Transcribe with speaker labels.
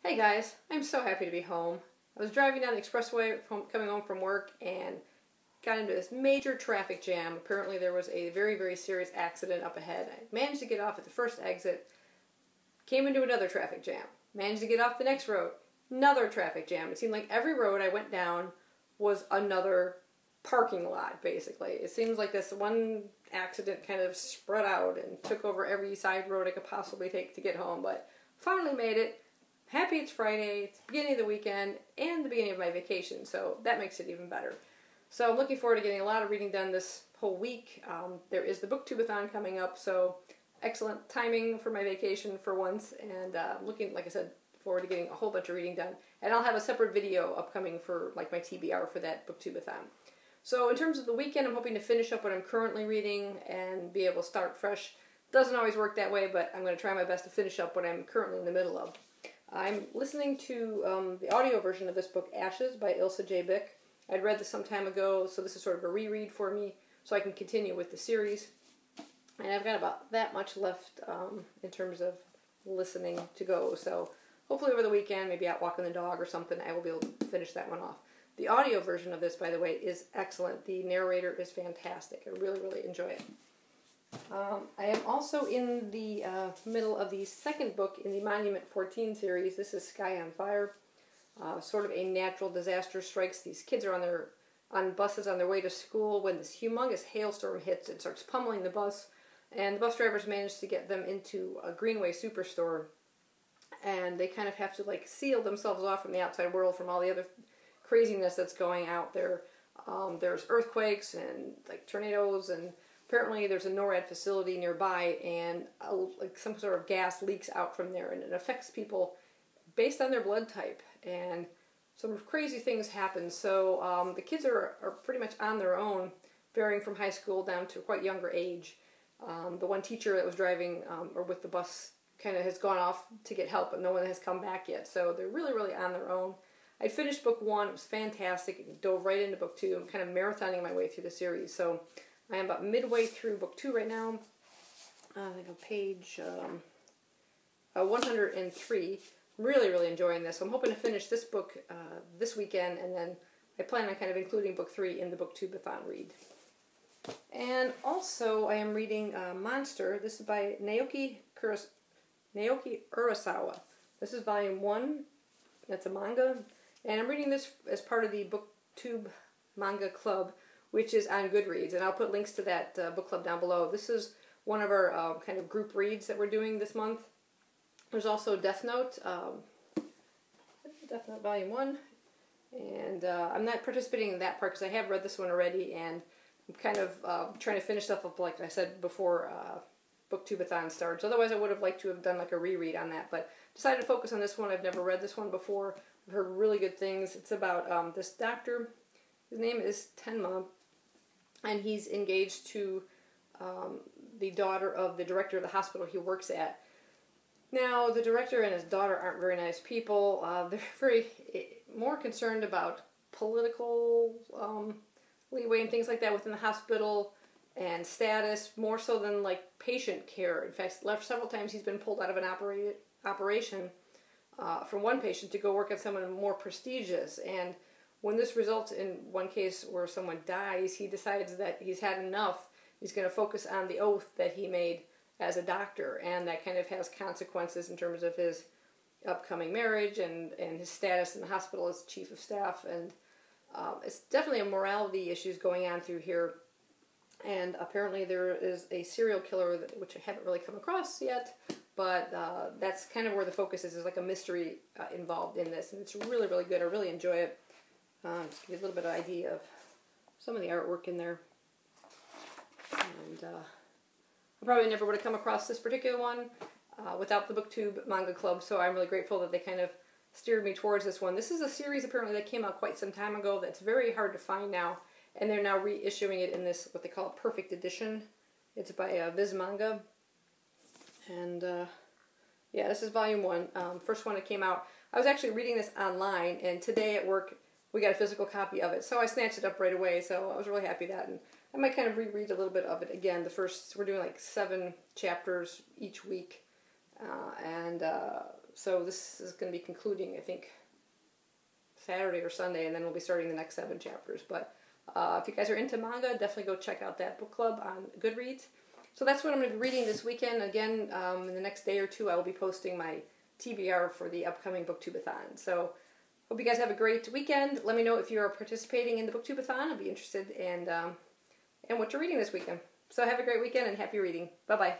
Speaker 1: Hey guys, I'm so happy to be home. I was driving down the expressway coming home from work and got into this major traffic jam. Apparently there was a very, very serious accident up ahead. I managed to get off at the first exit, came into another traffic jam. Managed to get off the next road, another traffic jam. It seemed like every road I went down was another parking lot, basically. It seems like this one accident kind of spread out and took over every side road I could possibly take to get home, but finally made it. Happy it's Friday, it's the beginning of the weekend, and the beginning of my vacation, so that makes it even better. So I'm looking forward to getting a lot of reading done this whole week. There is the Booktubeathon coming up, so excellent timing for my vacation for once, and looking, like I said, forward to getting a whole bunch of reading done. And I'll have a separate video upcoming for like my TBR for that Booktubeathon. So in terms of the weekend, I'm hoping to finish up what I'm currently reading and be able to start fresh. Doesn't always work that way, but I'm going to try my best to finish up what I'm currently in the middle of. I'm listening to the audio version of this book, Ashes, by Ilse J. Bick. I'd read this some time ago, so this is sort of a reread for me, so I can continue with the series. And I've got about that much left in terms of listening to go, so hopefully over the weekend, maybe out walking the dog or something, I will be able to finish that one off. The audio version of this, by the way, is excellent. The narrator is fantastic. I really, really enjoy it. I am also in the middle of the second book in the Monument 14 series. This is Sky on Fire. Sort of a natural disaster strikes. These kids are on buses on their way to school when this humongous hailstorm hits and starts pummeling the bus. And the bus drivers manage to get them into a Greenway Superstore. And they kind of have to like seal themselves off from the outside world, from all the other craziness that's going out there. There's earthquakes and like tornadoes, and apparently there's a NORAD facility nearby, and like some sort of gas leaks out from there, and it affects people based on their blood type, and some crazy things happen. So the kids are pretty much on their own, varying from high school down to quite younger age. The one teacher that was driving or with the bus kind of has gone off to get help, but no one has come back yet, so they're really, really on their own. I finished book 1, it was fantastic, and dove right into book 2. I'm kind of marathoning my way through the series, so I am about midway through book 2 right now. I think on page 103. Really, really enjoying this. So I'm hoping to finish this book this weekend, and then I plan on kind of including book 3 in the Booktubeathon read. And also, I am reading Monster. This is by Naoki Urasawa. This is volume 1. That's a manga. And I'm reading this as part of the Booktube Manga Club, which is on Goodreads, and I'll put links to that book club down below. This is one of our kind of group reads that we're doing this month. There's also Death Note, Death Note Volume 1, and I'm not participating in that part because I have read this one already, and I'm kind of trying to finish stuff up, like I said, before Booktubeathon starts. Otherwise, I would have liked to have done like a reread on that, but decided to focus on this one. I've never read this one before. I've heard really good things. It's about this doctor. His name is Tenma, and he's engaged to the daughter of the director of the hospital he works at. Now, the director and his daughter aren't very nice people. They're very more concerned about political leeway and things like that within the hospital and status, more so than like patient care. In fact, several times he's been pulled out of an operation from one patient to go work on someone more prestigious. And when this results in one case where someone dies, he decides that he's had enough. He's going to focus on the oath that he made as a doctor, and that kind of has consequences in terms of his upcoming marriage and his status in the hospital as chief of staff. And it's definitely a morality issues going on through here. And apparently there is a serial killer, which I haven't really come across yet, but that's kind of where the focus is. There's like a mystery involved in this, and it's really, really good. I really enjoy it. Just give you a little bit of idea of some of the artwork in there. And I probably never would have come across this particular one without the Booktube Manga Club, so I'm really grateful that they kind of steered me towards this one. This is a series apparently that came out quite some time ago that's very hard to find now, and they're now reissuing it in this, what they call a perfect edition. It's by Viz Manga. And yeah, this is volume 1. First one that came out. I was actually reading this online, and today at work we got a physical copy of it, so I snatched it up right away, so I was really happy that. And I might kind of reread a little bit of it again. We're doing like 7 chapters each week, and So this is going to be concluding, I think, Saturday or Sunday, and then we'll be starting the next 7 chapters. But if you guys are into manga, definitely go check out that book club on Goodreads. So that's what I'm going to be reading this weekend. Again, in the next day or two, I will be posting my TBR for the upcoming Booktubeathon. So hope you guys have a great weekend. Let me know if you are participating in the Booktubeathon. I'll be interested in what you're reading this weekend. So have a great weekend and happy reading. Bye-bye.